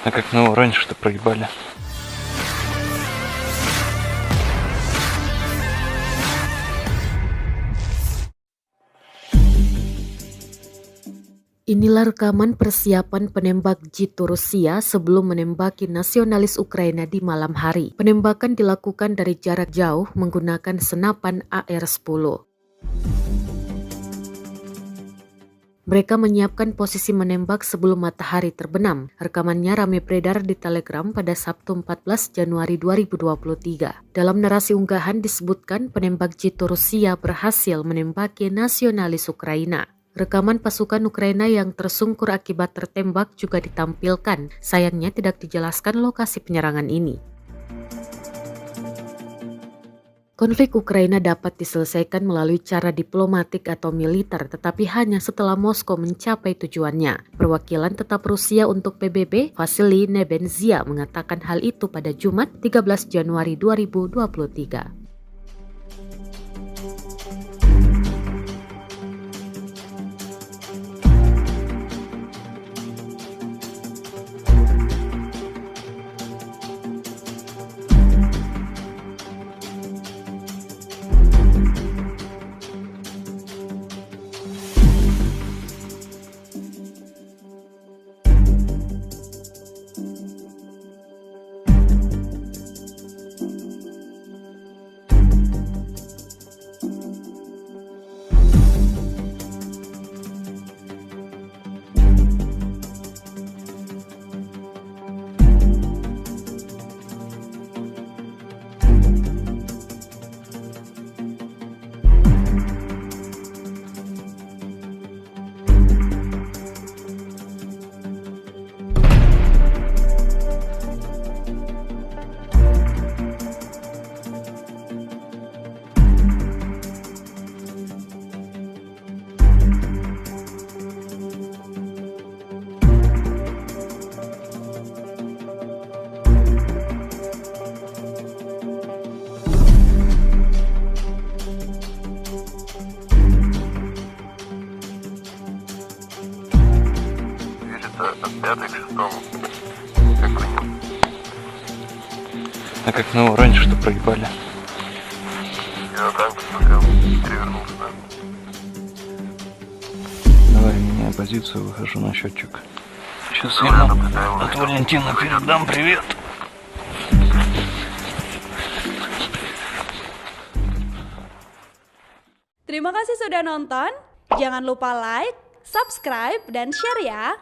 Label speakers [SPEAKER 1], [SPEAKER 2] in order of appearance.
[SPEAKER 1] А как мы его раньше-то проебали?
[SPEAKER 2] Inilah rekaman persiapan penembak jitu Rusia sebelum menembaki nasionalis Ukraina di malam hari. Penembakan dilakukan dari jarak jauh menggunakan senapan AR-10. Mereka menyiapkan posisi menembak sebelum matahari terbenam. Rekamannya ramai beredar di Telegram pada Sabtu 14 Januari 2023. Dalam narasi unggahan disebutkan penembak jitu Rusia berhasil menembaki nasionalis Ukraina. Rekaman pasukan Ukraina yang tersungkur akibat tertembak juga ditampilkan. Sayangnya tidak dijelaskan lokasi penyerangan ini. Konflik Ukraina dapat diselesaikan melalui cara diplomatik atau militer, tetapi hanya setelah Moskow mencapai tujuannya. Perwakilan tetap Rusia untuk PBB, Vasily Nebenzia, mengatakan hal itu pada Jumat 13 Januari 2023.
[SPEAKER 3] От 5 к 6, как понял.
[SPEAKER 1] А как мы его раньше-то проебали?
[SPEAKER 3] Я танк смотрел, перевернулся.
[SPEAKER 1] Давай, меняй позицию, выхожу на счетчик. Сейчас
[SPEAKER 3] Давай,
[SPEAKER 1] ему
[SPEAKER 3] наблюдаем.
[SPEAKER 1] от Валентина передам привет.
[SPEAKER 4] Terima kasih sudah nonton. Jangan lupa like, subscribe, dan share ya.